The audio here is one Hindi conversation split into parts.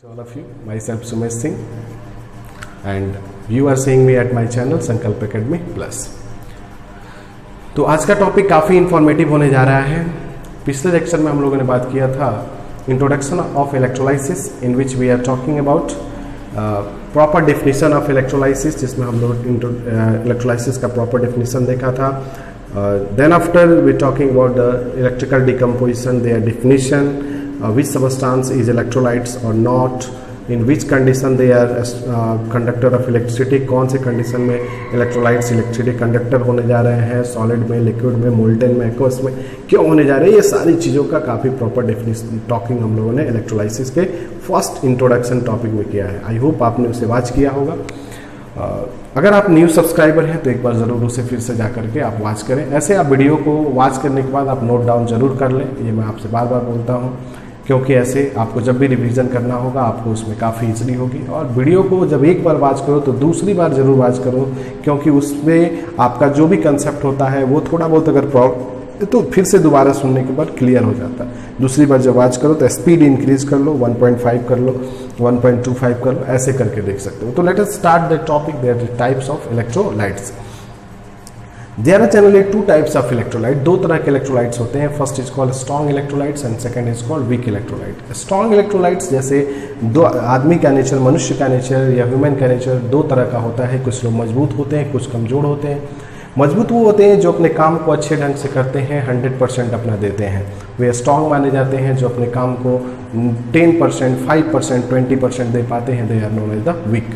To all of you, myself Sumesh Singh, and you are seeing me at my channel Sankalp Academy Plus। तो आज का टॉपिक काफ़ी इंफॉर्मेटिव होने जा रहा है। पिछले लेक्चर में हम लोगों ने बात किया था introduction of electrolysis, in which we are talking about proper definition of electrolysis, जिसमें हम लोग इलेक्ट्रोलाइसिस का प्रॉपर डेफिनेशन देखा था। Then after we talking about the electrical decomposition, their definition, which substance is electrolytes or not, in which condition they are conductor of electricity, कौन से कंडीशन में इलेक्ट्रोलाइट्स इलेक्ट्रिसिटी कंडक्टर होने जा रहे हैं, सॉलिड में, लिक्विड में, मोल्टेन में, एक्वस में क्यों होने जा रहे हैं, ये सारी चीज़ों का काफ़ी प्रॉपर डेफिनेशन टॉकिंग हम लोगों ने इलेक्ट्रोलाइसिस के फर्स्ट इंट्रोडक्शन टॉपिक में किया है। आई होप आपने उसे वॉच किया होगा। अगर आप न्यू सब्सक्राइबर हैं तो एक बार ज़रूर उसे फिर से जा करके आप वॉच करें। ऐसे आप वीडियो को वॉच करने के बाद आप नोट डाउन ज़रूर कर लें, ये मैं आपसे बार बार बोलता हूँ, क्योंकि ऐसे आपको जब भी रिवीजन करना होगा आपको उसमें काफ़ी ईजिली होगी। और वीडियो को जब एक बार वॉच करो तो दूसरी बार ज़रूर वॉच करो, क्योंकि उसमें आपका जो भी कंसेप्ट होता है वो थोड़ा बहुत अगर तो फिर से दोबारा सुनने के बाद क्लियर हो जाता है। दूसरी बार जब वॉच करो तो स्पीड इंक्रीज कर लो, 1.5 कर लो, 1.25 कर लो, ऐसे करके देख सकते हो। तो let us start the topic, there are types of electrolytes. There are generally two types of electrolyte, दो तरह के इलेक्ट्रोलाइट्स होते हैं। First is called strong electrolytes and second is called weak electrolyte. Strong electrolytes जैसे दो आदमी का नेचर, मनुष्य का नेचर या ह्यूमन का नेचर दो तरह का होता है। कुछ लोग मजबूत होते हैं, कुछ कमज़ोर होते हैं। मजबूत वो होते हैं जो अपने काम को अच्छे ढंग से करते हैं, 100% अपना देते हैं, वे स्ट्रॉन्ग माने जाते हैं। जो अपने काम को 10%, 5%, 20% दे पाते हैं, they are known as the weak.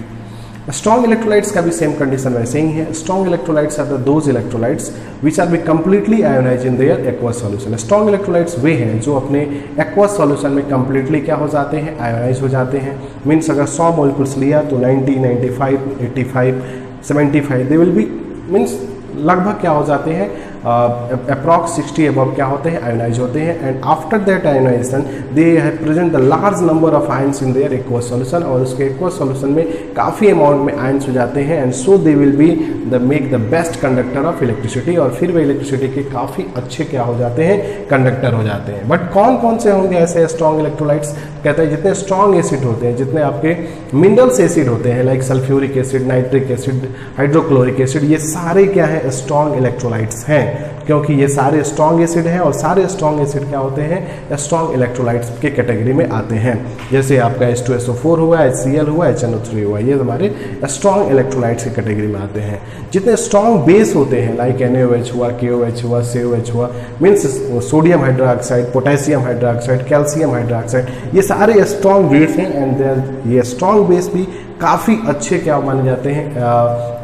Strong electrolytes का भी सेम कंडीशन वैसे ही है। Strong electrolytes are the those electrolytes which are be completely ionize in their aqueous solution. Strong electrolytes वे हैं जो अपने एक्वस सॉल्यूशन में कंप्लीटली क्या हो जाते हैं, आयोनाइज हो जाते हैं। मीन्स अगर 100 मोलिक्यूल्स लिया तो 90, 95, 85, 75 दे विल बी, मीन्स लगभग क्या हो जाते हैं, अप्रॉक्स 60 अबव क्या होते हैं, आयोनाइज होते हैं। And after that ionisation they have present the large number of ions in their aqueous solution, और उसके एक्वस सॉल्यूशन में काफ़ी अमाउंट में आयंस हो जाते हैं। And so they will be the make the best conductor of electricity, और फिर वे इलेक्ट्रिसिटी के काफ़ी अच्छे क्या हो जाते हैं, कंडक्टर हो जाते हैं। बट कौन कौन से होंगे ऐसे स्ट्रॉन्ग इलेक्ट्रोलाइट्स? कहते हैं जितने स्ट्रॉन्ग एसिड होते हैं, जितने आपके मिनरल्स एसिड होते हैं, like sulphuric acid, nitric acid, hydrochloric acid, ये सारे क्या है, स्ट्रॉन्ग इलेक्ट्रोलाइट्स हैं, क्योंकि ये सारे स्ट्रॉन्ग एसिड हैं। और सारे स्ट्रॉन्ग एसिड क्या होते हैं, स्ट्रॉन्ग इलेक्ट्रोलाइट्स के कैटेगरी में आते हैं। जैसे आपका H2SO4 हुआ, HCl हुआ, HNO3 हुआ, ये हमारे स्ट्रॉन्ग इलेक्ट्रोलाइट्स की कैटेगरी में आते हैं। जितने स्ट्रॉन्ग बेस होते हैं, लाइक NaOH हुआ, KOH हुआ, COH हुआ, means sodium hydroxide, potassium hydroxide, calcium hydroxide, ये सारे स्ट्रॉन्ग बेस हैं। एंड ये स्ट्रॉन्ग बेस भी काफ़ी अच्छे क्या माने जाते हैं,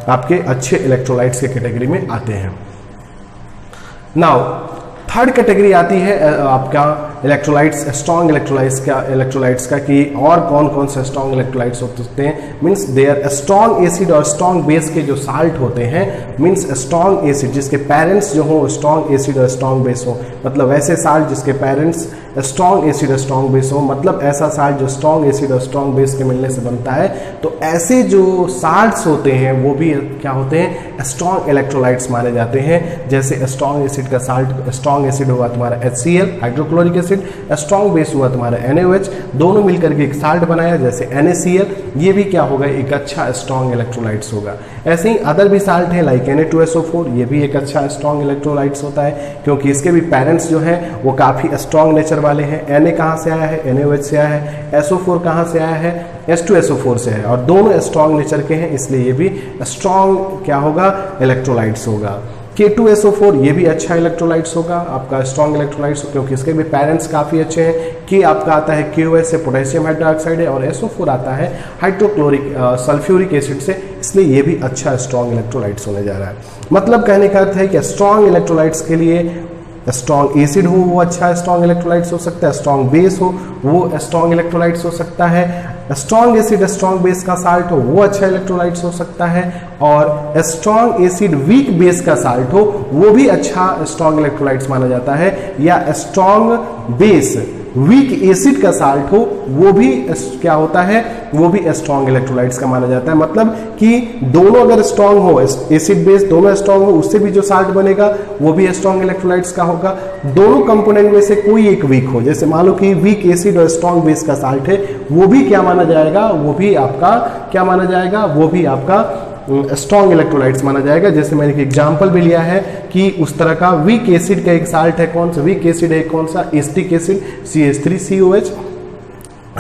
आपके अच्छे इलेक्ट्रोलाइट्स के कैटेगरी में आते हैं। नाउ थर्ड कैटेगरी आती है आपका इलेक्ट्रोलाइट्स, स्ट्रॉन्ग इलेक्ट्रोलाइट्स का कि और कौन कौन से स्ट्रॉन्ग इलेक्ट्रोलाइट्स हो सकते हैं। Means they are strong acid और स्ट्रॉन्ग बेस के जो साल्ट होते हैं, मीन्स स्ट्रॉन्ग एसिड जिसके पेरेंट्स जो हो स्ट्रॉन्ग एसिड और स्ट्रॉन्ग बेस हो, मतलब ऐसे साल्ट जिसके पेरेंट्स स्ट्रॉन्ग एसिड और स्ट्रॉन्ग बेस हो, मतलब ऐसा साल्ट जो स्ट्रॉन्ग एसिड और स्ट्रॉन्ग बेस के मिलने से बनता है। तो ऐसे जो साल्ट्स होते हैं वो भी क्या होते हैं, स्ट्रॉन्ग इलेक्ट्रोलाइट्स माने जाते हैं। जैसे स्ट्रॉन्ग एसिड का साल्ट, स्ट्रॉन्ग एसिड हुआ तुम्हारा HCl hydrochloric acid, strong base हुआ तुम्हारा NaOH, दोनों मिलकर के एक साल्ट बनाया जैसे NaCl, ये भी क्या होगा, एक अच्छा स्ट्रॉन्ग इलेक्ट्रोलाइट्स होगा। ऐसे ही अदर भी साल्ट है लाइक Na2SO4, ये भी एक अच्छा स्ट्रॉन्ग इलेक्ट्रोलाइट्स होता है, क्योंकि इसके भी पेरेंट्स जो है वो काफ़ी स्ट्रॉन्ग नेचर वाले हैं। Na कहाँ से आया है, NaOH से आया है। SO4 कहाँ से आया है, H2SO4 से है, और दोनों स्ट्रॉन्ग नेचर के हैं, इसलिए ये भी स्ट्रॉन्ग क्या होगा, इलेक्ट्रोलाइट्स होगा। K2SO4 ये भी अच्छा इलेक्ट्रोलाइट्स होगा, आपका स्ट्रॉन्ग इलेक्ट्रोलाइट्स, क्योंकि इसके भी पेरेंट्स काफ़ी अच्छे हैं। K आपका आता है KOH से, पोटेशियम हाइड्रोक्साइड है, और SO4 आता है हाइड्रोक्लोरिक सल्फ्यूरिक एसिड से, इसलिए ये भी अच्छा स्ट्रॉन्ग इलेक्ट्रोलाइट्स होने जा रहा है। मतलब कहने का अर्थ है कि स्ट्रॉन्ग इलेक्ट्रोलाइट्स के लिए स्ट्रॉन्ग एसिड हो वो अच्छा स्ट्रॉन्ग इलेक्ट्रोलाइट्स हो सकता है, स्ट्रॉन्ग बेस हो वो स्ट्रॉन्ग इलेक्ट्रोलाइट्स हो सकता है, स्ट्रॉन्ग एसिड स्ट्रॉन्ग बेस का साल्ट हो वो अच्छा इलेक्ट्रोलाइट्स हो सकता है, और स्ट्रॉन्ग एसिड वीक बेस का साल्ट हो वो भी अच्छा स्ट्रॉन्ग इलेक्ट्रोलाइट्स माना जाता है। या स्ट्रॉन्ग बेस वीक एसिड का साल्ट हो वो भी क्या होता है, वो भी स्ट्रॉन्ग इलेक्ट्रोलाइट्स का माना जाता है। मतलब कि दोनों अगर स्ट्रॉन्ग हो, एसिड बेस दोनों स्ट्रॉन्ग हो, उससे भी जो साल्ट बनेगा वो भी स्ट्रॉन्ग इलेक्ट्रोलाइट्स का होगा। दोनों कंपोनेंट में से कोई एक वीक हो, जैसे मान लो कि वीक एसिड और स्ट्रॉन्ग बेस का साल्ट है, वो भी क्या माना जाएगा, वो भी आपका क्या माना जाएगा, वो भी आपका स्ट्रॉन्ग इलेक्ट्रोलाइट्स माना जाएगा। जैसे मैंने एक एग्जांपल भी लिया है कि उस तरह का वीक एसिड का एक साल्ट है, कौन सा वीक एसिड है, कौन सा acetic acid CH3COH,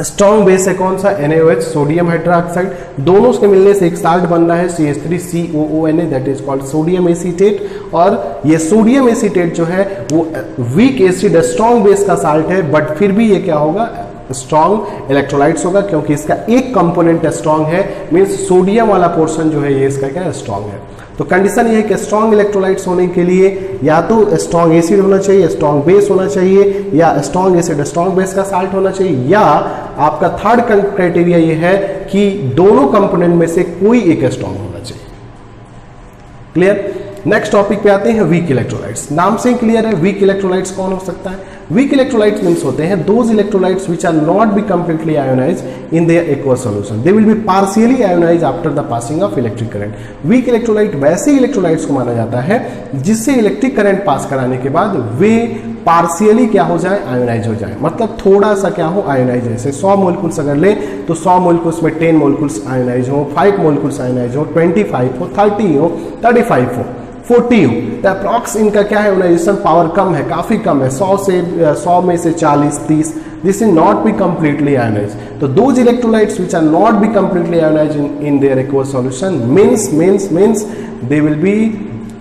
strong base है कौन सा NaOH सोडियम हाइड्रोक्साइड। दोनों के मिलने से एक साल्ट बन रहा है CH3COONA, that is called sodium acetate. और ये सोडियम एसीटेट जो है वो वीक एसिड स्ट्रॉन्ग बेस का साल्ट है, बट फिर भी ये क्या होगा, स्ट्रॉन्ग इलेक्ट्रोलाइट्स होगा, क्योंकि इसका एक कंपोनेंट स्ट्रॉन्ग है, मींस सोडियम वाला पोर्शन जो है ये इसका क्या है, स्ट्रॉन्ग है। तो कंडीशन ये है कि स्ट्रॉन्ग इलेक्ट्रोलाइट्स होने के लिए या तो स्ट्रॉन्ग एसिड होना चाहिए, स्ट्रॉन्ग बेस होना चाहिए, या स्ट्रॉन्ग एसिड स्ट्रॉन्ग बेस का साल्ट होना चाहिए, या आपका थर्ड क्राइटेरिया ये है कि दोनों कंपोनेंट में से कोई एक स्ट्रॉन्ग होना चाहिए। क्लियर। नेक्स्ट टॉपिक पे आते हैं वीक इलेक्ट्रोलाइट्स। नाम से क्लियर है वीक इलेक्ट्रोलाइट्स कौन हो सकता है। वीक इलेक्ट्रोलाइट्स मींस होते हैं those electrolytes which are not be completely ionised in their aqueous solution, they will be partially ionised after the passing of electric current. Weak electrolyte वैसे इलेक्ट्रोलाइट्स को माना जाता है जिससे इलेक्ट्रिक करंट पास कराने के बाद वे पार्शियली क्या हो जाए, आयोनाइज हो जाए, मतलब थोड़ा सा क्या हो, आयोनाइज। जैसे 100 मोलिक्यूल्स अगर ले तो 100 मोलिक्यूल्स में 10 मोलिक्यूल्स आयोनाइज हो, 5 मोलिक्यूल्स आयोनाइज हो, 25 हो, 30 हो, 35 हो, 40 हो, तो अप्रॉक्स इनका क्या है, आयोनाइजेशन पावर कम है, काफी कम है, 100 में से 40 30, this is not be completely ionize. तो those electrolytes which are not be completely ionize in their aqueous solution means they will be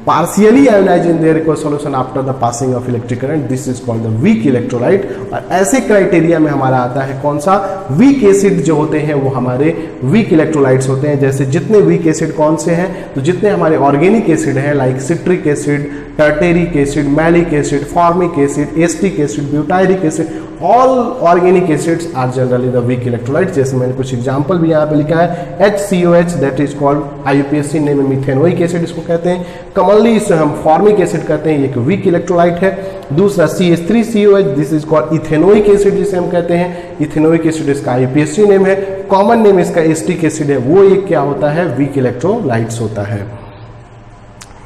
partially ionized in their aqueous solution after the passing of electric current. This is called the weak electrolyte। और ऐसे क्राइटेरिया में हमारा आता है कौन सा, वीक एसिड जो होते हैं वो हमारे वीक इलेक्ट्रोलाइट्स होते हैं। जैसे जितने वीक एसिड कौन से हैं, तो जितने हमारे ऑर्गेनिक एसिड हैं like citric acid, tartaric acid, malic acid, formic acid, acetic acid, butyric acid, all organic acids are generally the weak electrolyte. जैसे मैंने कुछ एग्जांपल भी यहाँ पे लिखा है, HCOH that is called IUPAC name में मिथेनोइक एसिड इसको कहते हैं, कमनली इसे हम फॉर्मिक एसिड कहते हैं, एक वीक इलेक्ट्रोलाइट है। दूसरा CH3COH this is called ethanoic acid जिसे हम कहते हैं, इथेनोइक एसिड इसका IUPAC नेम है, कॉमन नेम इसका एस्टिक एसिड है, वो एक क्या होता है, वीक इलेक्ट्रोलाइट्स होता है।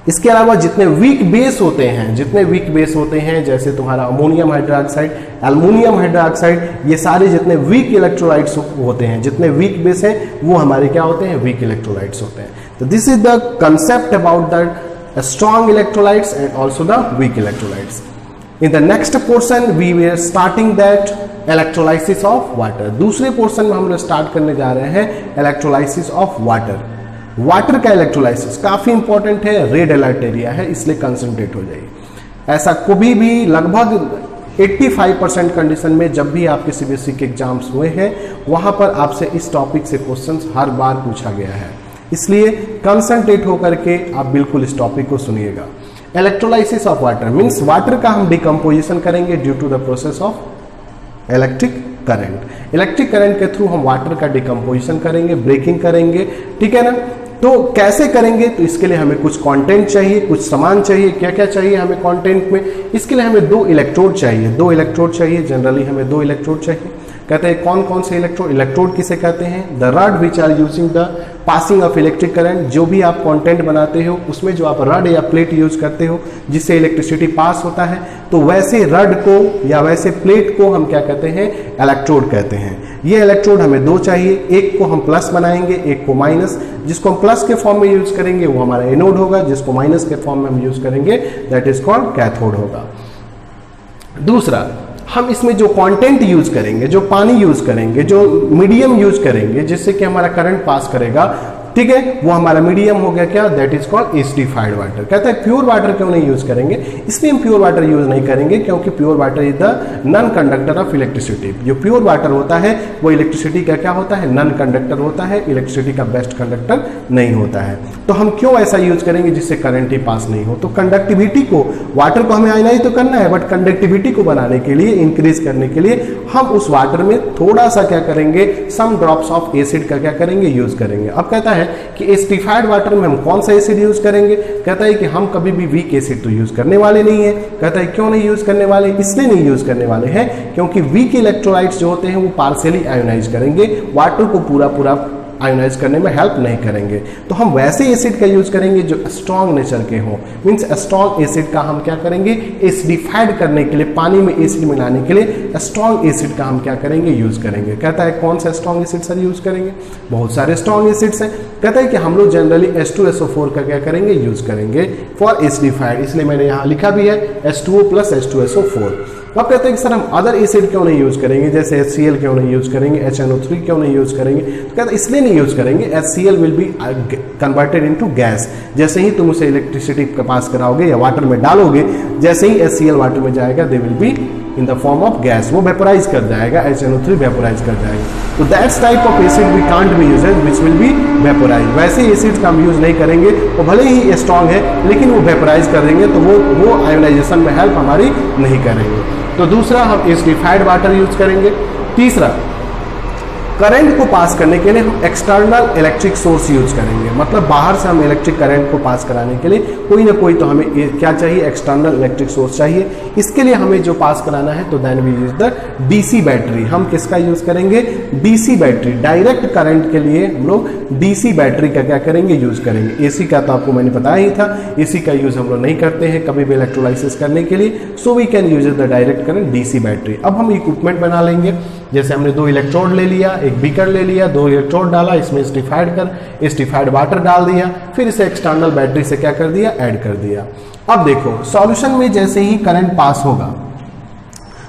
इसके अलावा जितने वीक बेस होते हैं, जैसे तुम्हारा अमोनियम हाइड्रोक्साइड, एल्युमिनियम हाइड्रोक्साइड, ये सारे जितने वीक इलेक्ट्रोलाइट्स होते हैं, जितने वीक बेस हैं वो हमारे क्या होते हैं, वीक इलेक्ट्रोलाइट्स होते हैं। तो this is the concept about the strong electrolytes and also the weak electrolytes. In the next portion we were starting that electrolysis of water. दूसरे पोर्शन में हम लोग स्टार्ट करने जा रहे हैं इलेक्ट्रोलाइसिस ऑफ वाटर। वाटर का इलेक्ट्रोलाइसिस काफी इंपॉर्टेंट है, रेड अलर्ट एरिया है, इसलिए कंसंट्रेट हो जाइए। ऐसा कभी भी लगभग 85% कंडीशन में जब भी आपके CBSE के एग्जाम्स हुए हैं वहां पर आपसे इस टॉपिक से क्वेश्चंस हर बार पूछा गया है, इसलिए कंसंट्रेट होकर के आप बिल्कुल इस टॉपिक को सुनिएगा। Electrolysis of water means water का हम डिकम्पोजिशन करेंगे due to the process of electric current. Electric current के थ्रू हम वाटर का डिकम्पोजिशन करेंगे, ब्रेकिंग करेंगे, ठीक है ना। तो कैसे करेंगे, तो इसके लिए हमें कुछ कंटेंट चाहिए, कुछ सामान चाहिए। क्या क्या चाहिए हमें कंटेंट में, इसके लिए हमें 2 इलेक्ट्रोड चाहिए, जनरली हमें 2 इलेक्ट्रोड चाहिए। कहते हैं कौन कौन से इलेक्ट्रोड किसे कहते हैं, the rod which are using the passing of electric current. जो भी आप कंटेंट बनाते हो उसमें जो आप रड या प्लेट यूज करते हो जिससे इलेक्ट्रिसिटी पास होता है, तो वैसे रड को या वैसे प्लेट को हम क्या कहते हैं, इलेक्ट्रोड कहते हैं। ये इलेक्ट्रोड हमें 2 चाहिए, एक को हम प्लस बनाएंगे, एक को माइनस। जिसको हम प्लस के फॉर्म में यूज करेंगे वो हमारा एनोड होगा, जिसको माइनस के फॉर्म में हम यूज करेंगे दैट इज कॉल्ड कैथोड होगा। दूसरा, हम इसमें जो कंटेंट यूज करेंगे, जो पानी यूज करेंगे, जो मीडियम यूज करेंगे जिससे कि हमारा करंट पास करेगा, ठीक है, वो हमारा मीडियम हो गया क्या, that is called acidified water. कहते हैं प्योर वाटर क्यों नहीं यूज करेंगे, इसलिए हम प्योर वाटर यूज नहीं करेंगे क्योंकि pure water is the non conductor of electricity. जो प्योर वाटर होता है वो इलेक्ट्रिसिटी का क्या होता है, नॉन कंडक्टर होता है, इलेक्ट्रिसिटी का बेस्ट कंडक्टर नहीं होता है। तो हम क्यों ऐसा यूज करेंगे जिससे करंट ही पास नहीं हो। तो कंडक्टिविटी को, वाटर को हमें आयनाइज तो करना है, बट कंडक्टिविटी को बनाने के लिए, इंक्रीज करने के लिए हम उस वाटर में थोड़ा सा क्या करेंगे, सम ड्रॉप्स ऑफ एसिड का क्या करेंगे, यूज करेंगे। अब कहता है कि एसिडिफाइड वाटर में हम कौन सा एसिड यूज करेंगे। कहता है कि हम कभी भी वीक एसिड तो यूज करने वाले नहीं है। कहता है क्यों नहीं यूज करने वाले, इसलिए नहीं यूज करने वाले हैं क्योंकि वीक इलेक्ट्रोलाइट्स जो होते हैं वो पार्शियली आयोनाइज करेंगे, वाटर को पूरा पूरा आयोनाइज करने में हेल्प नहीं करेंगे। तो हम वैसे एसिड का यूज करेंगे जो स्ट्रॉन्ग नेचर के हों, मींस स्ट्रॉन्ग एसिड का हम क्या करेंगे, एसिडिफाइड करने के लिए, पानी में एसिड मिलाने के लिए स्ट्रॉन्ग एसिड का हम क्या करेंगे, यूज करेंगे। कहता है कौन सा स्ट्रॉन्ग एसिड सर यूज करेंगे, बहुत सारे स्ट्रॉन्ग एसिड्स हैं। कहता है कि हम लोग जनरली H2SO4 का क्या करेंगे, यूज करेंगे फॉर एसिडिफाइड, इसलिए मैंने यहाँ लिखा भी है H2O + H2SO4। अब कहते हैं कि सर हम अदर एसिड क्यों नहीं यूज करेंगे, जैसे HCl क्यों नहीं यूज करेंगे, HNO3 क्यों नहीं यूज करेंगे। तो कहते हैं इसलिए नहीं यूज करेंगे, HCl will be converted into gas. जैसे ही तुम उसे इलेक्ट्रिसिटी के पास कराओगे या वाटर में डालोगे, जैसे ही HCl वाटर में जाएगा they will be in the form of gas, वो वेपोराइज कर जाएगा, HNO3 वेपोराइज कर जाएगा। तो that's type of acid we can't be used which will be vaporise. वैसे एसिड का हम यूज नहीं करेंगे, वो भले ही स्ट्रॉन्ग है लेकिन वो वेपोराइज कर देंगे, तो वो आयोनाइजेशन में हेल्प हमारी नहीं करेंगे। तो दूसरा हम एसिडिफाइड वाटर यूज करेंगे। तीसरा, करंट को पास करने के लिए हम एक्सटर्नल इलेक्ट्रिक सोर्स यूज करेंगे, मतलब बाहर से हम इलेक्ट्रिक करंट को पास कराने के लिए कोई ना कोई तो हमें क्या चाहिए, एक्सटर्नल इलेक्ट्रिक सोर्स चाहिए। इसके लिए हमें जो पास कराना है तो then we use the DC battery. हम किसका यूज करेंगे, डीसी बैटरी। डायरेक्ट करंट के लिए हम लोग डीसी बैटरी का क्या करेंगे, यूज करेंगे। एसी का तो आपको मैंने बताया ही था, एसी का यूज हम लोग नहीं करते हैं कभी भी इलेक्ट्रोलाइसिस करने के लिए, so we can use the direct current DC battery. अब हम इक्विपमेंट बना लेंगे, जैसे हमने 2 इलेक्ट्रोड ले लिया, एक बीकर ले लिया, 2 इलेक्ट्रोड डाला, इसमें एसिडिफाइड वाटर डाल दिया, फिर इसे एक्सटर्नल बैटरी से क्या कर दिया, ऐड कर दिया। अब देखो सॉल्यूशन में जैसे ही करंट पास होगा,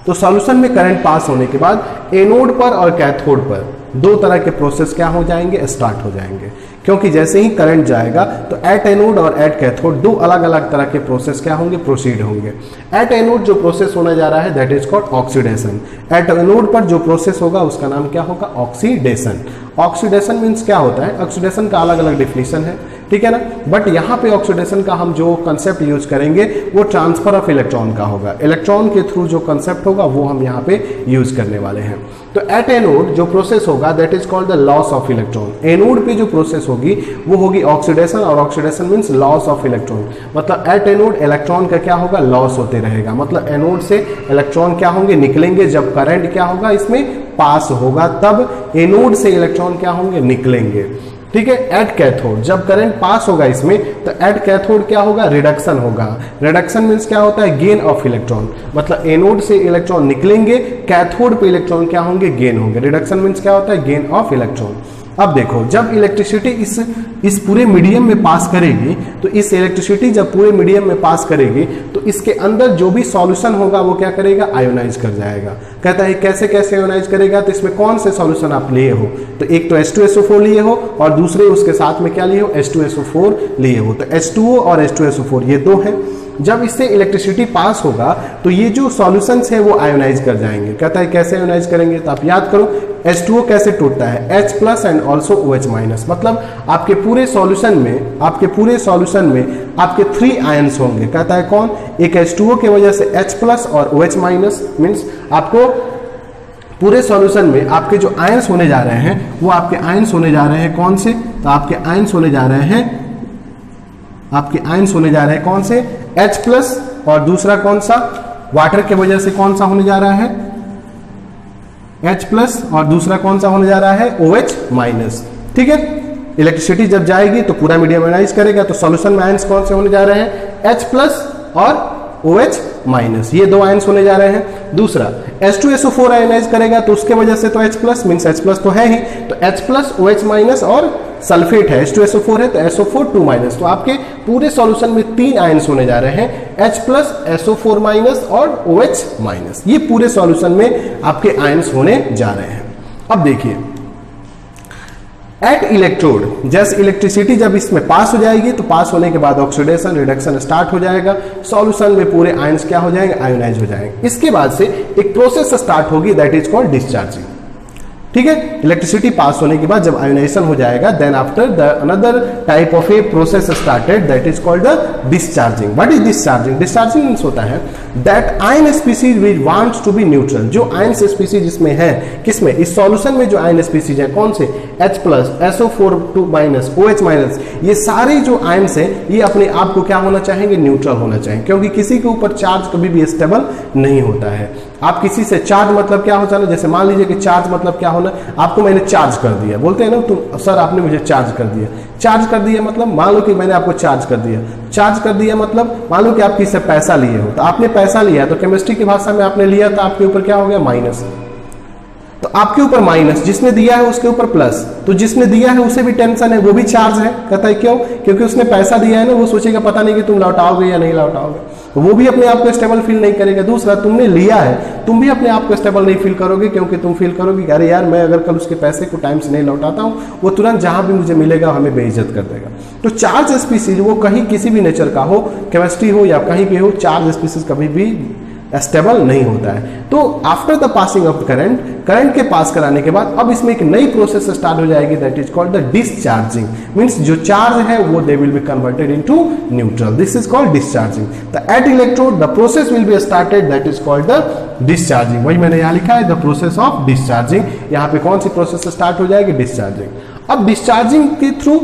तो सॉल्यूशन में करंट पास होने के बाद एनोड पर और कैथोड पर 2 तरह के प्रोसेस क्या हो जाएंगे, स्टार्ट हो जाएंगे। क्योंकि जैसे ही करंट जाएगा तो एट एनोड और एट कैथोड 2 अलग अलग तरह के प्रोसेस क्या होंगे, प्रोसीड होंगे। एट एनोड जो प्रोसेस होने जा रहा है that is called oxidation. At anode पर जो प्रोसेस होगा उसका नाम क्या होगा, ऑक्सीडेशन। ऑक्सीडेशन मीन्स क्या होता है, ऑक्सीडेशन का अलग अलग डिफिनीशन है, ठीक है ना, बट यहाँ पे ऑक्सीडेशन का हम जो कंसेप्ट यूज करेंगे वो ट्रांसफर ऑफ इलेक्ट्रॉन का होगा। इलेक्ट्रॉन के थ्रू जो कंसेप्ट होगा वो हम यहाँ पे यूज करने वाले हैं। तो एट एनोड जो प्रोसेस होगा that is called the loss of electron. Anode पे जो प्रोसेस होगी वो होगी ऑक्सीडेशन, और oxidation means loss of electron. मतलब एट एनोड इलेक्ट्रॉन का क्या होगा, लॉस होते रहेगा। मतलब एनोड से इलेक्ट्रॉन क्या होंगे, निकलेंगे। जब करंट क्या होगा इसमें पास होगा तब एनोड से इलेक्ट्रॉन क्या होंगे, निकलेंगे, ठीक है। एट कैथोड जब करंट पास होगा इसमें तो एट कैथोड क्या होगा, रिडक्शन होगा। रिडक्शन मीन्स क्या होता है, गेन ऑफ इलेक्ट्रॉन। मतलब एनोड से इलेक्ट्रॉन निकलेंगे, कैथोड पे इलेक्ट्रॉन क्या होंगे, गेन होंगे। रिडक्शन मीन्स क्या होता है, गेन ऑफ इलेक्ट्रॉन। अब देखो जब इलेक्ट्रिसिटी इस पूरे मीडियम में पास करेगी, तो इस इलेक्ट्रिसिटी जब पूरे मीडियम में पास करेगी तो इसके अंदर जो भी सॉल्यूशन होगा वो क्या करेगा, आयोनाइज कर जाएगा। कहता है कैसे कैसे आयोनाइज करेगा, तो इसमें कौन से सॉल्यूशन आप लिए हो, तो एक तो H2SO4 लिए हो और दूसरे उसके साथ में क्या लिए हो, H2SO4 लिए हो। तो H2O और H2SO4 ये 2 हैं। जब इससे इलेक्ट्रिसिटी पास होगा तो ये जो सॉल्यूशंस है वो आयोनाइज कर जाएंगे। कहता है कैसे आयोनाइज करेंगे, तो आप याद करो H2O कैसे टूटता है, H+ एंड ऑल्सो OH-। मतलब आपके पूरे सॉल्यूशन में आपके 3 आयंस होंगे। कहता है कौन, एक H2O की वजह से H+ और OH- मीन्स आपको पूरे सॉल्यूशन में आपके जो आयंस होने जा रहे हैं वो आपके आयंस होने जा रहे हैं कौन से, तो आपके आयंस होने जा रहे हैं कौन से, H+ और दूसरा कौन सा, वाटर के वजह से कौन सा होने जा रहा है, H+ और दूसरा कौन सा होने जा रहा है, OH-। ठीक है। इलेक्ट्रिसिटी जब जाएगी तो पूरा मीडियम आयोनाइज करेगा, तो सॉल्यूशन में आयंस कौन से होने जा रहे हैं, H+ और OH-। ये 2 आयंस होने जा रहे हैं। दूसरा H2SO4 आयोनाइज करेगा तो उसके वजह से तो H+ मीन्स H+ तो है ही, तो H+ OH- और सल्फेट है, H2SO4 है तो SO4 2-। तो आपके पूरे सॉल्यूशन में 3 आयंस होने जा रहे हैं, H+, SO4- और OH-। ये पूरे सॉल्यूशन में आपके आयंस होने जा रहे हैं। अब देखिए एट इलेक्ट्रोड, जैसे इलेक्ट्रिसिटी जब इसमें पास हो जाएगी तो पास होने के बाद ऑक्सीडेशन रिडक्शन स्टार्ट हो जाएगा, सॉल्यूशन में पूरे आयंस क्या हो जाएंगे, आयोनाइज हो जाएंगे। इसके बाद से एक प्रोसेस स्टार्ट होगी दैट इज कॉल्ड डिस्चार्जिंग। ठीक है। इलेक्ट्रिसिटी पास होने के बाद जब आयोनाइजेशन हो जाएगा, then after the another type of a process started, that is called the discharging. What is discharging? Discharging means होता है that ion species which wants to be neutral. जो आयन स्पीसीज इसमें है, किसमें? इस सॉल्यूशन में जो आयन स्पीसीज है, कौन से? H+, SO4 OH-, ये सारे जो आयन्स हैं ये अपने आप को क्या होना चाहेंगे? न्यूट्रल होना चाहिए, क्योंकि किसी के ऊपर चार्ज कभी भी स्टेबल नहीं होता है। आप किसी से चार्ज मतलब क्या हो जाना, जैसे मान लीजिए कि चार्ज मतलब क्या होना, आपको मैंने चार्ज कर दिया, बोलते हैं ना तुम सर आपने मुझे चार्ज कर दिया। चार्ज कर दिया मतलब मान लो कि मैंने आपको चार्ज कर दिया। चार्ज कर दिया मतलब मान लो कि आप किसी से पैसा लिए हो, तो आपने पैसा लिया तो केमिस्ट्री की भाषा में आपने लिया तो आपके ऊपर क्या हो गया? माइनस। तो आपके ऊपर माइनस, जिसने दिया है उसके ऊपर प्लस। तो जिसने दिया है उसे भी टेंशन है, वो भी चार्ज है। कहता है क्यों? क्योंकि उसने पैसा दिया है ना, वो सोचेगा पता नहीं कि तुम लौटाओगे या नहीं लौटाओगे, तो वो भी अपने आप को स्टेबल फील नहीं करेगा। दूसरा, तुमने लिया है, तुम भी अपने आप को स्टेबल नहीं फील करोगे, क्योंकि तुम फील करोगे कि अरे यार मैं अगर कल उसके पैसे को टाइम से नहीं लौटाता हूँ, वो तुरंत जहां भी मुझे मिलेगा हमें बेइज्जत कर देगा। तो चार्ज स्पीसीज वो कहीं किसी भी नेचर का हो, केमिस्ट्री हो या कहीं भी हो, चार्ज स्पीसीज कभी भी स्टेबल नहीं होता है। तो after the passing of current, current के पास कराने के बाद अब इसमें एक नई प्रोसेस स्टार्ट हो जाएगी, that is called the discharging. Means जो चार्ज है वो they will be converted into neutral, this is called discharging. The at electrode the process will be started, that is called the discharging. वही मैंने यहाँ लिखा है, द प्रोसेस ऑफ डिस्चार्जिंग। यहाँ पे कौन सी प्रोसेस स्टार्ट हो जाएगी? डिस्चार्जिंग। अब डिस्चार्जिंग के थ्रू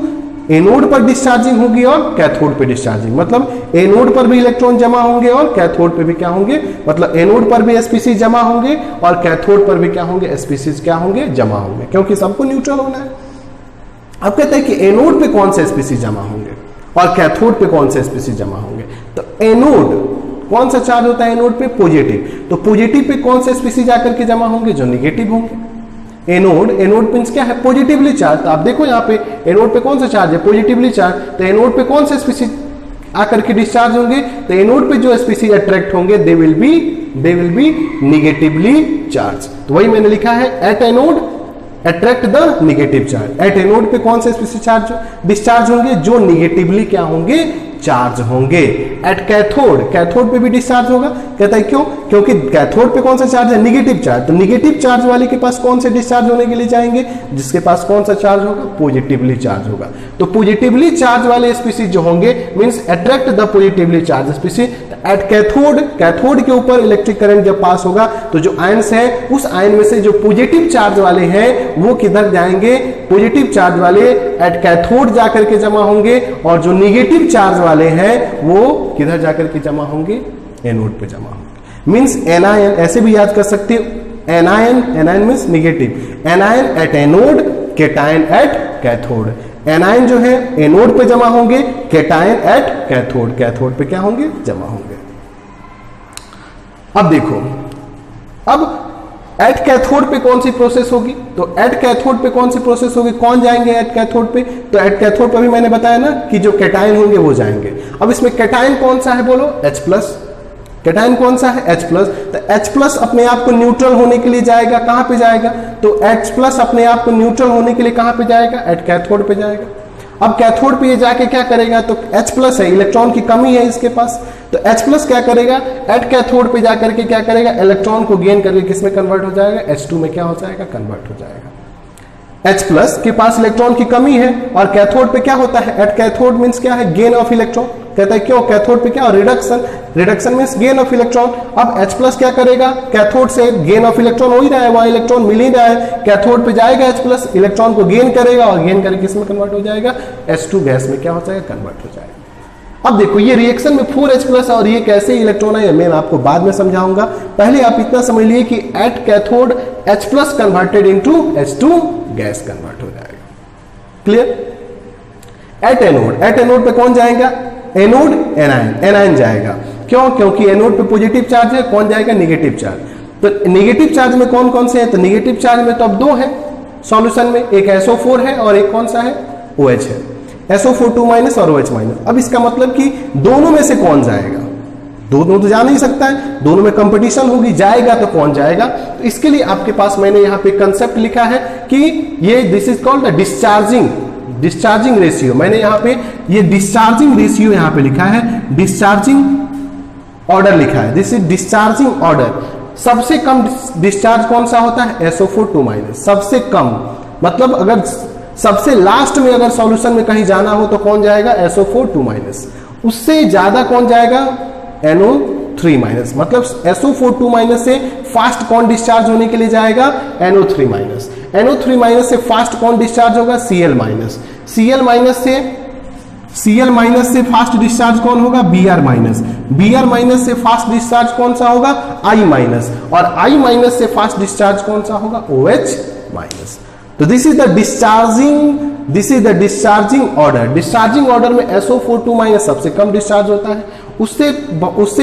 एनोड पर डिस्चार्जिंग होगी और कैथोड पे डिस्चार्जिंग, मतलब एनोड पर भी इलेक्ट्रॉन जमा होंगे और कैथोड पे भी क्या होंगे, मतलब एनोड पर भी स्पीसीज जमा होंगे और कैथोड पर भी क्या होंगे? स्पीसीज क्या होंगे? जमा होंगे, क्योंकि सबको न्यूट्रल होना है। अब कहते हैं कि एनोड पे कौन से स्पीसीज जमा होंगे और कैथोड पे कौन से स्पीसीज जमा होंगे। तो एनोड कौन सा चार्ज होता है? एनोड पे पॉजिटिव। तो पॉजिटिव पे कौन से स्पीसीज आकर के जमा होंगे? जो निगेटिव होंगे। एनोड, एनोड मींस क्या है? Positively charge. तो आप देखो यहाँ पे एनोड पे कौन सा चार्ज है? Positively charge. तो एनोड पे कौन से स्पीसीज आकर के डिस्चार्ज होंगे? तो एनोड पे जो स्पीसीज अट्रैक्ट होंगे दे विल बी निगेटिवली चार्ज। तो वही मैंने लिखा है, at anode attract the negative charge. At anode पे कौन से स्पीसीज चार्ज डिस्चार्ज होंगे? जो निगेटिवली क्या होंगे? चार्ज होंगे। एट कैथोड, कैथोड पे भी डिस्चार्ज होगा। कहता है क्यों? क्योंकि कैथोड पे कौन सा चार्ज है? Negative charge. तो निगेटिव चार्ज वाले के पास कौन से डिस्चार्ज होने के लिए जाएंगे? जिसके पास कौन सा चार्ज होगा? पॉजिटिवली चार्ज होगा। तो पॉजिटिवली चार्ज वाले स्पीसीज जो होंगे means attract the positively charge species. At cathode, cathode के ऊपर इलेक्ट्रिक करंट जब पास होगा तो जो आयंस है उस आयन में से जो पॉजिटिव चार्ज वाले हैं वो किधर जाएंगे? पॉजिटिव चार्ज वाले एट कैथोड जाकर के जमा होंगे और जो निगेटिव चार्ज वाले हैं वो किधर जाकर के जमा होंगे? एनोड पे जमा होंगे। मींस एनायन ऐसे भी याद कर सकते हो, anion, anion means negative, anion at anode, cation at cathode. Anion जो है एनोड पे जमा होंगे, केटायन एट कैथोड, कैथोड पे क्या होंगे? जमा होंगे। अब देखो, अब एट कैथोड पे कौन सी प्रोसेस होगी? तो एट कैथोड पे कौन सी प्रोसेस होगी? कौन जाएंगे एट कैथोड पे? तो एट कैथोड पे भी मैंने बताया ना कि जो कैटायन होंगे वो जाएंगे। अब इसमें कैटायन कौन सा है बोलो? H+। कैटायन कौन सा है? H+। तो H+ अपने आप को न्यूट्रल होने के लिए जाएगा, कहां पे जाएगा? तो H+ अपने आप को न्यूट्रल होने के लिए कहां पे जाएगा? एट कैथोड पे जाएगा। अब कैथोड पे ये जाके क्या करेगा? तो H+ है, इलेक्ट्रॉन की कमी है इसके पास, तो H+ क्या करेगा? एट कैथोड पे जाकर के क्या करेगा? इलेक्ट्रॉन को गेन करके किसमें कन्वर्ट हो जाएगा? H2 में क्या हो जाएगा? कन्वर्ट हो जाएगा। H+ के पास इलेक्ट्रॉन की कमी है और कैथोड पे क्या होता है? एट कैथोड मींस क्या है? Gain of electron. कहता है क्यों? कैथोड पे क्या? Reduction, reduction means gain of electron. अब H+ क्या करेगा? कैथोड से गेन ऑफ इलेक्ट्रॉन हो ही रहा है, वहां इलेक्ट्रॉन मिल ही रहा है, कैथोड पे जाएगा H+, इलेक्ट्रॉन को गेन करेगा और गेन करके किसमें कन्वर्ट हो जाएगा? H2 गैस में क्या हो जाएगा? कन्वर्ट हो जाएगा। अब देखो ये रिएक्शन में 4H+ और ये कैसे इलेक्ट्रॉन है मैं आपको बाद में समझाऊंगा। पहले आप इतना समझ लिए कि at cathode H+ converted into H2 gas convert हो जाएगा। Clear? At anode, at anode पे कौन जाएगा? एनोड, एनायन, एनायन जाएगा। क्यों? क्योंकि एनोड पे पॉजिटिव चार्ज है, कौन जाएगा? Negative charge. तो निगेटिव चार्ज में कौन कौन से हैं? तो निगेटिव चार्ज में तो अब दो है सॉल्यूशन में, एक SO4 है और एक कौन सा है? OH है। SO4 और OH। अब इसका मतलब कि दोनों में से कौन जाएगा? दोनों तो जा नहीं सकता है, दोनों में कंपटीशन होगी, जाएगा तो कौन जाएगा? तो इसके लिए आपके पास मैंने यहाँ पे कंसेप्ट लिखा है कि ये this is called the discharging ratio. मैंने यहाँ पे ये डिस्चार्जिंग रेशियो यहाँ पे लिखा है, डिस्चार्जिंग ऑर्डर लिखा है, दिस इज डिस्चार्जिंग ऑर्डर। सबसे कम डिस्चार्ज कौन सा होता है? SO4 सबसे कम, मतलब अगर सबसे लास्ट में अगर सॉल्यूशन में कहीं जाना हो तो कौन जाएगा? SO4 उससे ज्यादा कौन जाएगा? NO3 मतलब SO4 से फास्ट कौन डिस्चार्ज होने के लिए जाएगा? NO3 NO3 से फास्ट कौन डिस्चार्ज होगा? Cl- से फास्ट डिस्चार्ज कौन होगा? Br- से फास्ट डिस्चार्ज कौन सा होगा? I- और I- से फास्ट डिस्चार्ज कौन सा होगा? OH-। तो this is the discharging order. Discharging order में SO4 सबसे कम डिस्चार्ज होता है, उससे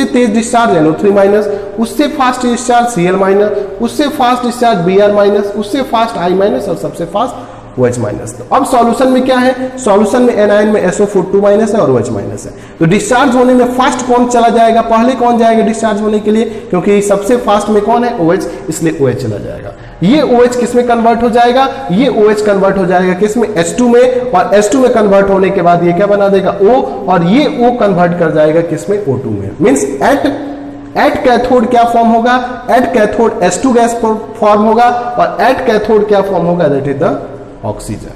तेज डिस्चार्ज NO3 उससे फास्ट डिस्चार्ज Cl-, उससे फास्ट डिस्चार्ज Br-, उससे फास्ट I- और सबसे फास्ट OH-। तो अब सॉल्यूशन में क्या है? सॉल्यूशन में एनायन में SO4 है और OH- है। तो डिस्चार्ज होने में फास्ट कौन चला जाएगा? पहले कौन जाएगा डिस्चार्ज होने के लिए? क्योंकि सबसे फास्ट में कौन है? OH, इसलिए OH चला जाएगा। ये OH किस में कन्वर्ट हो जाएगा? ये OH कन्वर्ट हो जाएगा किस में? H2 में, और H2 में कन्वर्ट होने के बाद ये क्या बना देगा? O, और ये O कन्वर्ट कर जाएगा किस में? O2 में। मीन्स एट कैथोड क्या फॉर्म होगा? At cathode H2 gas form होगा, और एट कैथोड क्या फॉर्म होगा? That is the oxygen.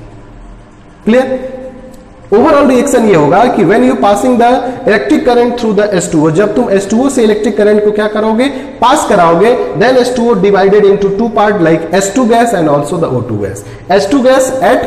Clear? Overall reaction ये होगा कि when you passing the electric current through the H2O, जब तुम H2O से इलेक्ट्रिक करंट को क्या करोगे? पास कराओगे, then H2O divided into two part like H2 gas and also the O2 gas. H2 gas at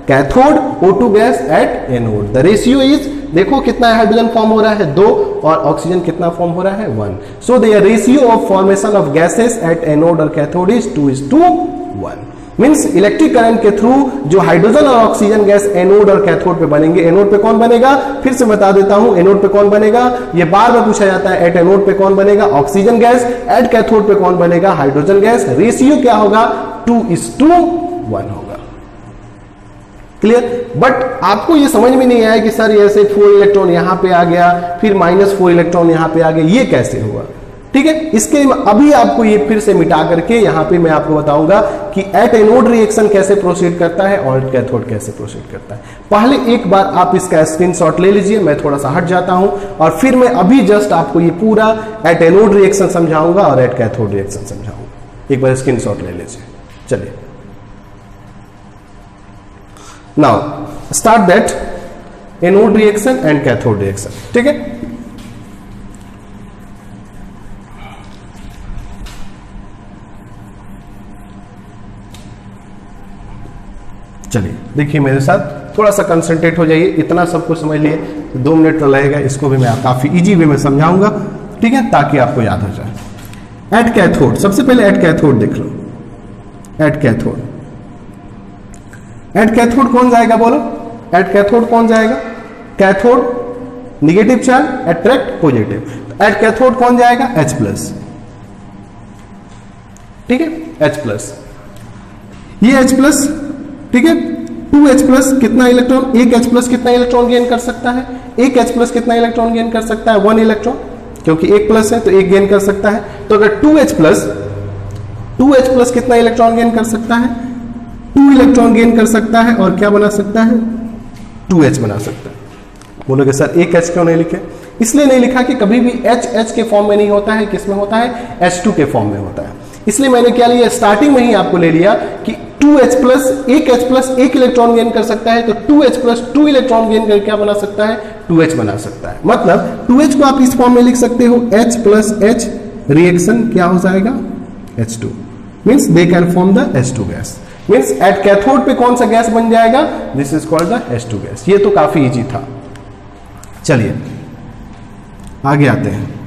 cathode, O2 gas at anode. The ratio is, देखो कितना हाइड्रोजन फॉर्म हो रहा है? 2, और ऑक्सीजन कितना फॉर्म हो रहा है? 1। So the ratio of formation of gases at anode और कैथोड इज 2:1। मीन्स इलेक्ट्रिक करंट के थ्रू जो हाइड्रोजन और ऑक्सीजन गैस एनोड और कैथोड पे बनेंगे। एनोड पे कौन बनेगा? फिर से बता देता हूं, एनोड पे कौन बनेगा? ये बार बार पूछा जाता है। एट एनोड पे कौन बनेगा? Oxygen gas. एट कैथोड पे कौन बनेगा? Hydrogen gas. रेशियो क्या होगा? 2:1 होगा। क्लियर? बट आपको ये समझ में नहीं आया कि सर ऐसे 4 इलेक्ट्रॉन यहां पे आ गया, फिर -4 इलेक्ट्रॉन यहां पे आ गया, ये कैसे हुआ? ठीक है, इसके अभी आपको ये फिर से मिटा करके यहां पे मैं आपको बताऊंगा कि एट एनोड रिएक्शन कैसे प्रोसीड करता है और कैथोड कैसे प्रोसीड करता है। पहले एक बार आप इसका स्क्रीनशॉट ले लीजिए, मैं थोड़ा सा हट जाता हूं, और फिर मैं अभी जस्ट आपको ये पूरा एट एनोड रिएक्शन समझाऊंगा और एट कैथोड रिएक्शन समझाऊंगा। एक बार स्क्रीनशॉट ले लीजिए। चलिए, now start that anode reaction and cathode reaction. ठीक है, चलिए देखिए मेरे साथ, थोड़ा सा कंसंट्रेट हो जाइए। इतना सब कुछ समझ लिए, 2 मिनट तो लगेगा, इसको भी मैं काफी इजी वे में समझाऊंगा। ठीक है, ताकि आपको याद हो जाए। एट कैथोड, सबसे पहले एट कैथोड देख लो। एट कैथोड, एट कैथोड कौन जाएगा? बोलो, एट कैथोड कौन जाएगा? Cathode negative charge, attract positive. At cathode कौन जाएगा? H+। ठीक है, H+, ये H+। ठीक है, 2H+ कितना इलेक्ट्रॉन? एक H+ कितना इलेक्ट्रॉन गेन कर सकता है? एक H+ कितना इलेक्ट्रॉन गेन कर सकता है? 1 इलेक्ट्रॉन, क्योंकि एक प्लस है तो एक गेन कर सकता है। तो अगर 2H+ कितना इलेक्ट्रॉन गेन कर सकता है? 2 इलेक्ट्रॉन गेन कर सकता है, और क्या बना सकता है? 2H बना सकता है। बोलोगे सर एक H क्यों नहीं लिखे? इसलिए नहीं लिखा कि कभी भी H के फॉर्म में नहीं होता है, किस में होता है? H2 के फॉर्म में होता है। इसलिए मैंने क्या लिया, स्टार्टिंग में ही आपको ले लिया कि 2H+, एक H+ एक इलेक्ट्रॉन गेन कर सकता है, तो 2H+ 2 इलेक्ट्रॉन गेन कर क्या बना सकता है? 2H बना सकता है। मतलब 2H को आप इस फॉर्म में लिख सकते हो, H+H रिएक्शन क्या हो जाएगा? H2। Means they can form the H2 gas. Means at cathode पे कौन सा गैस बन जाएगा? This is called the H2 gas. ये तो काफी इजी था। चलिए आगे आते हैं।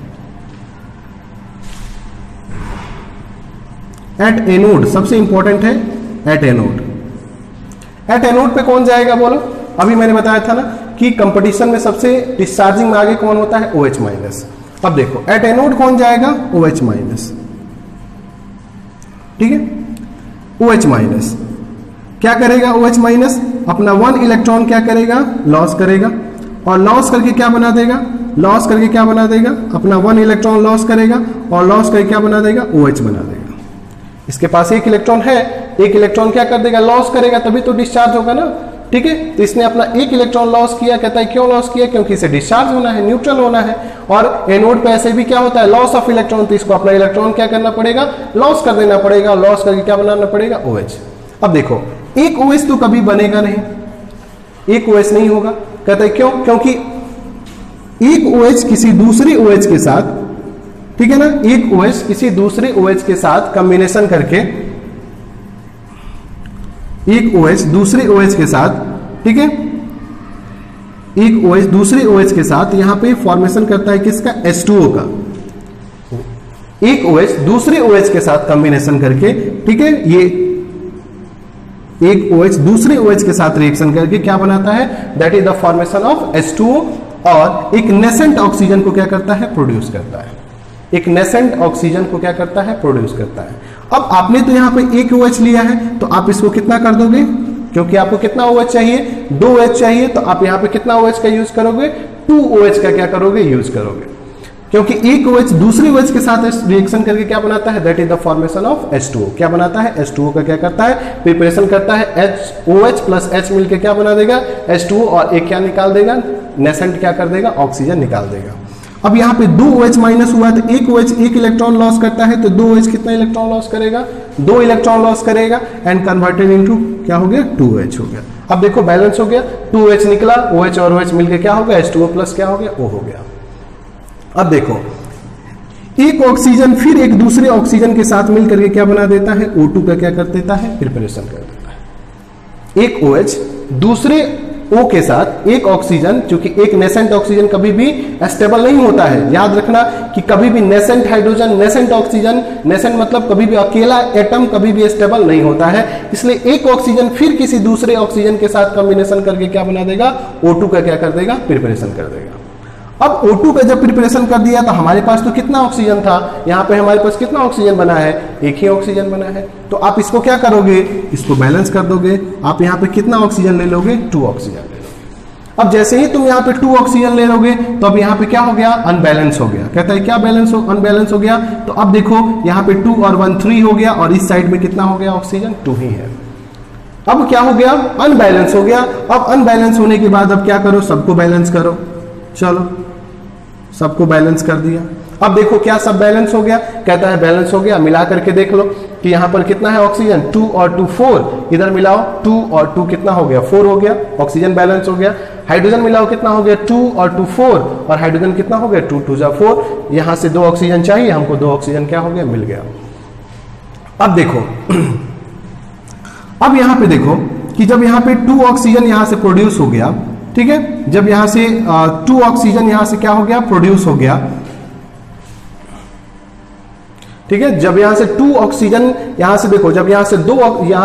एट एनोड सबसे इंपॉर्टेंट है। एट एनोड, एट एनोड पे कौन जाएगा? बोलो, अभी मैंने बताया था ना कि कंपटीशन में सबसे डिस्चार्जिंग में आगे कौन होता है? OH-। अब देखो एट एनोड कौन जाएगा? OH-। ठीक है, OH- क्या करेगा? OH- अपना 1 इलेक्ट्रॉन क्या करेगा? लॉस करेगा, और लॉस करके क्या बना देगा? लॉस करके क्या बना देगा? अपना 1 इलेक्ट्रॉन लॉस करेगा, और लॉस करके क्या बना देगा? OH बना देगा। इसके पास एक इलेक्ट्रॉन है, एक इलेक्ट्रॉन क्या कर देगा? लॉस करेगा, तभी तो डिस्चार्ज होगा ना। ठीक है। तो इसने अपना एक इलेक्ट्रॉन लॉस किया, कहता है क्यों लॉस किया, क्योंकि इसे डिस्चार्ज होना है, न्यूट्रल होना है, और एनोड पे ऐसे भी क्या होता है, लॉस ऑफ इलेक्ट्रॉन, तो इसको अपना इलेक्ट्रॉन क्या करना पड़ेगा, लॉस कर देना पड़ेगा, लॉस करके क्या बनाना पड़ेगा, OH। अब देखो एक OH तो कभी बनेगा नहीं, एक OH नहीं होगा, कहता है क्यों, क्योंकि एक OH किसी दूसरे OH के साथ, ठीक है ना, एक OH किसी दूसरे OH के साथ कॉम्बिनेशन करके, एक OH दूसरे OH के साथ, ठीक है, एक OH दूसरे OH के साथ यहां पे फॉर्मेशन करता है किसका, H2O का। एक OH दूसरे OH के साथ कॉम्बिनेशन करके, ठीक है, ये एक OH दूसरे OH के साथ रिएक्शन करके क्या बनाता है, that is the formation of H2O, और एक नेसेंट ऑक्सीजन को क्या करता है, प्रोड्यूस करता है, एक नेसेंट ऑक्सीजन को क्या करता है, प्रोड्यूस करता है। अब आपने तो यहां पे एक OH लिया है, तो आप इसको कितना कर दोगे, क्योंकि आपको कितना OH चाहिए, 2 OH चाहिए, तो आप यहां पे कितना OH का यूज करोगे, 2 OH का क्या करोगे, यूज करोगे, क्योंकि एक OH दूसरे OH के साथ रिएक्शन करके क्या बनाता है, that is the formation of H2O। क्या बनाता है, H2O का क्या करता है, प्रिपरेशन करता है, OH प्लस H मिलकर क्या बना देगा, H2O, और एक क्या निकाल देगा, नेसेंट क्या कर देगा, ऑक्सीजन निकाल देगा। अब यहाँ पे 2 OH माइनस हुआ, तो एक OH एक इलेक्ट्रॉन लॉस करता है, तो 2 OH कितना इलेक्ट्रॉन लॉस करेगा, 2 इलेक्ट्रॉन लॉस करेगा, एंड कन्वर्टेड इनटू क्या हो गया, 2H हो गया। अब देखो बैलेंस हो गया, 2H निकला, OH और OH मिलकर क्या हो गया, H2O प्लस क्या हो गया, O हो गया। अब देखो एक ऑक्सीजन फिर एक दूसरे ऑक्सीजन के साथ मिलकर के क्या बना देता है, O2 का क्या कर देता है, प्रिपरेशन कर देता है। एक OH दूसरे O के साथ एक ऑक्सीजन, क्योंकि एक नेसेंट ऑक्सीजन कभी भी स्टेबल नहीं होता है, याद रखना कि कभी भी nascent hydrogen, nascent oxygen, nascent मतलब कभी भी अकेला एटम कभी भी स्टेबल नहीं होता है, इसलिए एक ऑक्सीजन फिर किसी दूसरे ऑक्सीजन के साथ कॉम्बिनेशन करके क्या बना देगा, O2 का क्या कर देगा, प्रिपरेशन कर देगा। अब O2 का जब प्रिपरेशन कर दिया, तो हमारे पास तो कितना ऑक्सीजन था, यहाँ पे हमारे पास कितना ऑक्सीजन बना है, एक ही ऑक्सीजन बना है, तो आप इसको क्या करोगे, इसको बैलेंस कर दोगे। आप यहाँ पे कितना ऑक्सीजन ले लोगे, 2 ऑक्सीजन ले लोगे। अब जैसे ही तुम यहाँ पे 2 ऑक्सीजन ले लोगे, तो अब यहाँ पे क्या हो गया, अनबैलेंस हो गया। कहता है क्या बैलेंस हो, अनबैलेंस हो गया। तो अब देखो यहाँ पे 2 और 1 3 हो गया, और इस साइड में कितना हो गया, ऑक्सीजन 2 ही है। अब क्या हो गया, अनबैलेंस हो गया। अब अनबैलेंस होने के बाद अब क्या करो, सबको बैलेंस करो। चलो सबको बैलेंस कर दिया। अब देखो क्या सब बैलेंस हो गया, कहता है बैलेंस हो गया। मिला करके देख लो कि यहाँ पर कितना है ऑक्सीजन, 2 और 2 4, इधर मिलाओ 2 और 2 कितना हो गया, 4 हो गया, ऑक्सीजन बैलेंस हो गया। हाइड्रोजन मिलाओ कितना हो गया, 2 और 2 4, और हाइड्रोजन कितना हो गया, 2 2 4, यहाँ से 2 ऑक्सीजन चाहिए हमको, 2 ऑक्सीजन क्या हो गया, मिल गया। अब देखो अब यहाँ पे देखो कि जब यहाँ पे 2 ऑक्सीजन यहाँ से प्रोड्यूस हो गया, ठीक है, जब यहां से 2 ऑक्सीजन यहां से क्या हो गया, प्रोड्यूस हो गया, ठीक है, जब यहां से 2 ऑक्सीजन यहां से देखो, जब यहां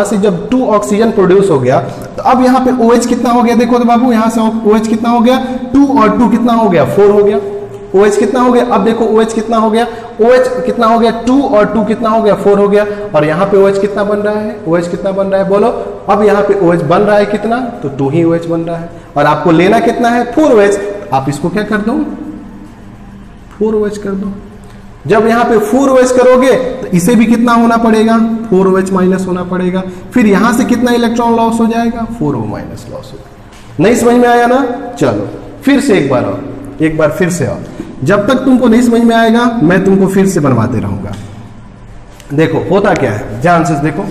से जब 2 ऑक्सीजन प्रोड्यूस हो गया, तो अब यहां पे OH कितना हो गया, देखो तो बाबू यहां से OH कितना हो गया, 2 और 2 कितना हो गया, 4 हो गया। OH कितना हो गया, अब देखो OH कितना हो गया, OH कितना हो गया, 2 और 2 कितना हो गया, 4 हो गया। और यहाँ पे OH कितना बन रहा है, OH कितना बन रहा है, बोलो। अब यहाँ पे OH बन रहा है कितना, तो 2 ही OH बन रहा है, और आपको लेना कितना है, 4 OH। आप इसको क्या कर दो, 4 OH कर दो। जब यहाँ पे 4 OH करोगे, तो इसे भी कितना होना पड़ेगा, 4 OH माइनस होना पड़ेगा। फिर यहाँ से कितना इलेक्ट्रॉन लॉस हो जाएगा, 4 O माइनस लॉस होगा। नहीं समझ में आया ना, चलो फिर से एक बार फिर से। और जब तक तुमको नहीं समझ में आएगा, मैं तुमको फिर से बनवाते रहूंगा। देखो होता क्या है, ध्यान से देखो।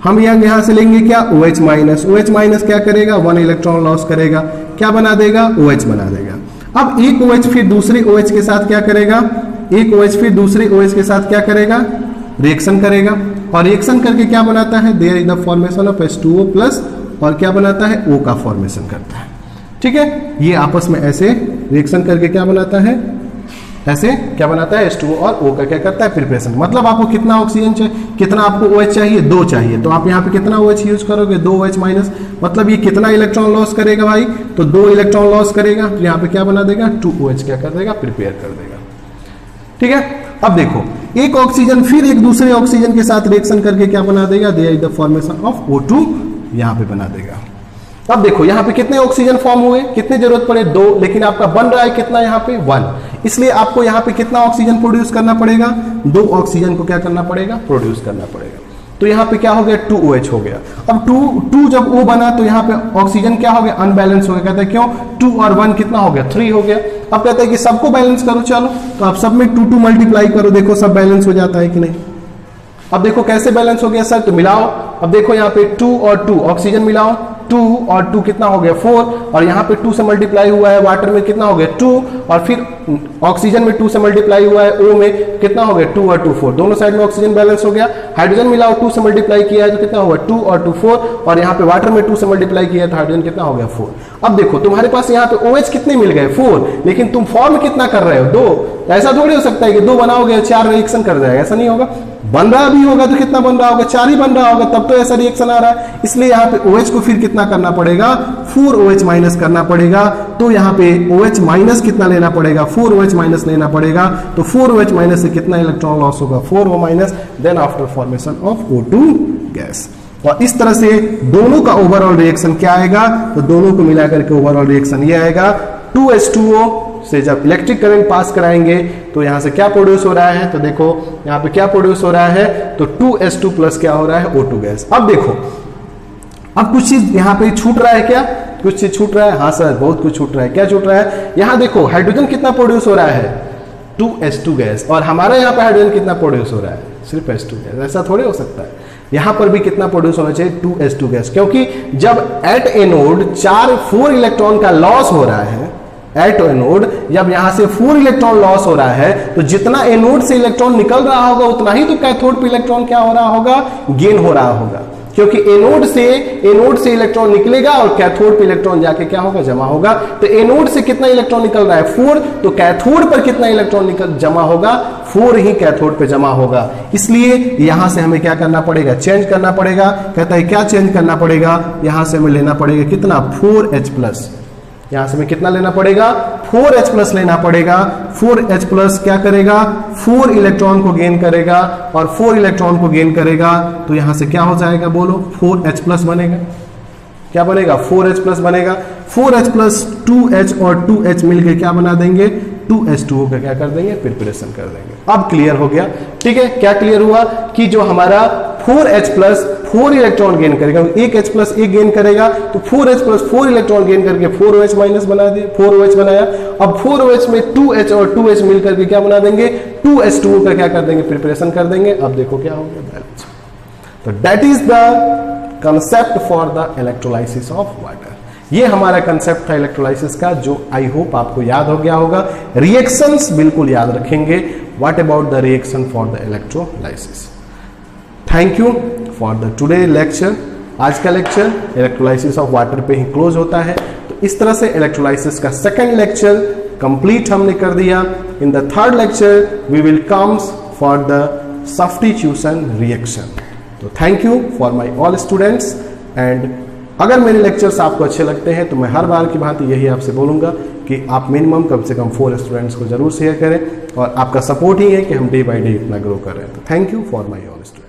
हम यहां से लेंगे क्या, OH माइनस। OH माइनस क्या करेगा, 1 इलेक्ट्रॉन लॉस करेगा, क्या बना देगा, OH बना देगा। अब एक OH फिर दूसरे OH के साथ क्या करेगा, एक OH फिर दूसरे OH के साथ क्या करेगा, रिएक्शन करेगा, और रिएक्शन करके क्या बनाता है, there is the formation of H2O plus, और क्या बनाता है, O का फॉर्मेशन करता है। ठीक है, ये आपस में ऐसे रिएक्शन करके क्या बनाता है, ऐसे क्या बनाता है, H2O और O का क्या करता है, प्रिपरेशन। मतलब आपको कितना ऑक्सीजन चाहिए, कितना आपको OH चाहिए, 2 चाहिए, तो आप यहाँ पे कितना OH यूज करोगे, 2 OH माइनस। मतलब ये कितना इलेक्ट्रॉन लॉस करेगा भाई, तो 2 इलेक्ट्रॉन लॉस करेगा, तो यहाँ पे क्या बना देगा, 2 OH क्या कर देगा, प्रिपेयर कर देगा। ठीक है, अब देखो एक ऑक्सीजन फिर एक दूसरे ऑक्सीजन के साथ रिएक्शन करके क्या बना देगा, there is the formation of O2, यहाँ पे बना देगा। अब देखो यहाँ पे कितने ऑक्सीजन फॉर्म हुए, कितने जरूरत पड़े, 2, लेकिन आपका बन रहा है कितना, यहाँ पे 1। इसलिए आपको यहाँ पे कितना ऑक्सीजन प्रोड्यूस करना पड़ेगा, 2 ऑक्सीजन को क्या करना पड़ेगा, प्रोड्यूस करना पड़ेगा। तो यहाँ पे क्या हो गया 2OH हो गया। अब 2 जब O बना तो यहाँ पे ऑक्सीजन क्या हो गया अनबैलेंस हो गया। कहते हैं क्यों 2 और 1 कितना हो गया 3 हो गया। अब कहते हैं कि सबको बैलेंस करो, चलो तो आप सब में 2 मल्टीप्लाई करो, देखो सब बैलेंस हो जाता है कि नहीं। अब देखो कैसे बैलेंस हो गया सर, तो मिलाओ। अब देखो यहाँ पे 2 और 2 ऑक्सीजन मिलाओ, 2 और 2 कितना हो गया 4, और यहाँ पे 2 से मल्टीप्लाई हुआ है वाटर में कितना हो गया 2, और फिर ऑक्सीजन में 2 से मल्टीप्लाई हुआ है O में कितना हो गया 2 और 2 4, दोनों साइड में ऑक्सीजन बैलेंस हो गया। हाइड्रोजन मिलाओ 2 से मल्टीप्लाई किया है तो कितना होगा 2 और 2 4, और यहाँ पे वाटर में 2 से मल्टीप्लाई किया है तो हाइड्रोजन कितना हो गया 4। अब देखो तुम्हारे पास यहाँ पे OH कितने मिल गए 4, लेकिन तुम फॉर्म कितना कर रहे हो 2। ऐसा थोड़ी हो सकता है कि 2 बनाओगे 4 रिएक्शन कर जाएगा, ऐसा नहीं होगा। बन रहा भी होगा तो कितना बन रहा होगा 4 ही बन रहा होगा, तब तो ऐसा रिएक्शन आ रहा है। इसलिए यहाँ पे OH को फिर कितना करना पड़ेगा 4OH माइनस करना पड़ेगा। तो यहाँ पे OH माइनस कितना लेना पड़ेगा 4OH माइनस लेना पड़ेगा। तो 4OH माइनस से कितना इलेक्ट्रॉन लॉस होगा 4O minus, then after formation of O2 gas. और इस तरह से दोनों का ओवरऑल रिएक्शन क्या आएगा, तो दोनों को मिलाकर के ओवरऑल रिएक्शन ये आएगा 2H2O से जब इलेक्ट्रिक करंट पास कराएंगे तो यहां से क्या प्रोड्यूस हो रहा है, तो देखो यहां पे क्या प्रोड्यूस हो रहा है, तो 2H2 प्लस क्या हो रहा है O2 गैस। अब देखो अब कुछ चीज यहां पे छूट रहा है क्या, कुछ चीज छूट रहा है, हाँ सर बहुत कुछ छूट रहा है। क्या छूट रहा है, यहां देखो हाइड्रोजन कितना प्रोड्यूस हो रहा है 2H2 गैस, और हमारे यहाँ पे हाइड्रोजन कितना प्रोड्यूस हो रहा है सिर्फ H2 गैस। ऐसा थोड़े हो सकता है, यहां पर भी कितना प्रोड्यूस होना चाहिए 2H2 गैस, क्योंकि जब एट एनोड 4 इलेक्ट्रॉन का लॉस हो रहा है, एट एनोड जब यहां से 4 इलेक्ट्रॉन लॉस हो रहा है, तो जितना एनोड से इलेक्ट्रॉन निकल रहा होगा उतना ही तो कैथोड पे इलेक्ट्रॉन क्या हो रहा होगा, गेन हो रहा होगा। क्योंकि एनोड से इलेक्ट्रॉन निकलेगा और कैथोड पे इलेक्ट्रॉन जाके क्या होगा जमा होगा। तो एनोड से कितना इलेक्ट्रॉन निकल रहा है 4, तो कैथोड पर कितना इलेक्ट्रॉन निकल जमा होगा 4 ही कैथोड पे जमा होगा। इसलिए यहां से हमें क्या करना पड़ेगा, चेंज करना पड़ेगा। कहता है क्या चेंज करना पड़ेगा, यहां से हमें लेना पड़ेगा कितना 4H प्लस, यहां से हमें कितना लेना पड़ेगा 4H प्लस लेना पड़ेगा। 4H प्लस क्या करेगा 4 इलेक्ट्रॉन को गेन करेगा, और 4 इलेक्ट्रॉन को गेन करेगा तो यहां से क्या हो जाएगा बोलो 4H प्लस बनेगा। क्या बनेगा 4H प्लस बनेगा। 4H प्लस 2H और 2H मिलकर क्या बना देंगे 2H2O का क्या कर देंगे प्रिपरेशन कर देंगे। अब क्लियर हो गया, ठीक है। क्या क्लियर हुआ कि जो हमारा 4H प्लस 4 इलेक्ट्रॉन गेन करेगा, एक H प्लस 1 गेन करेगा, तो 4H प्लस 4 इलेक्ट्रॉन गेन करके 4OH माइनस बना दिया, 4OH बनाया। अब 4OH में 2H और 2H मिलकर के क्या बना देंगे 2H2O का क्या कर देंगे प्रिपरेशन कर देंगे। अब देखो क्या हो गया बैलेंस। तो that is the concept for the electrolysis of water. ये हमारा कंसेप्ट था इलेक्ट्रोलाइसिस का, जो आई होप आपको याद हो गया होगा। रिएक्शंस बिल्कुल याद रखेंगे। What about the reaction for the electrolysis. Thank you for the today lecture. आज का लेक्चर इलेक्ट्रोलाइसिस ऑफ वाटर पे ही क्लोज होता है। तो इस तरह से इलेक्ट्रोलाइसिस का सेकंड लेक्चर कंप्लीट हमने कर दिया। In the third lecture we will comes for the substitution reaction. तो thank you for my all students. And अगर मेरे लेक्चर्स आपको अच्छे लगते हैं तो मैं हर बार की भांति यही आपसे बोलूंगा कि आप मिनिमम कम से कम 4 स्टूडेंट्स को जरूर शेयर करें, और आपका सपोर्ट ही है कि हम डे बाय डे इतना ग्रो कर रहे हैं। तो thank you for my all students.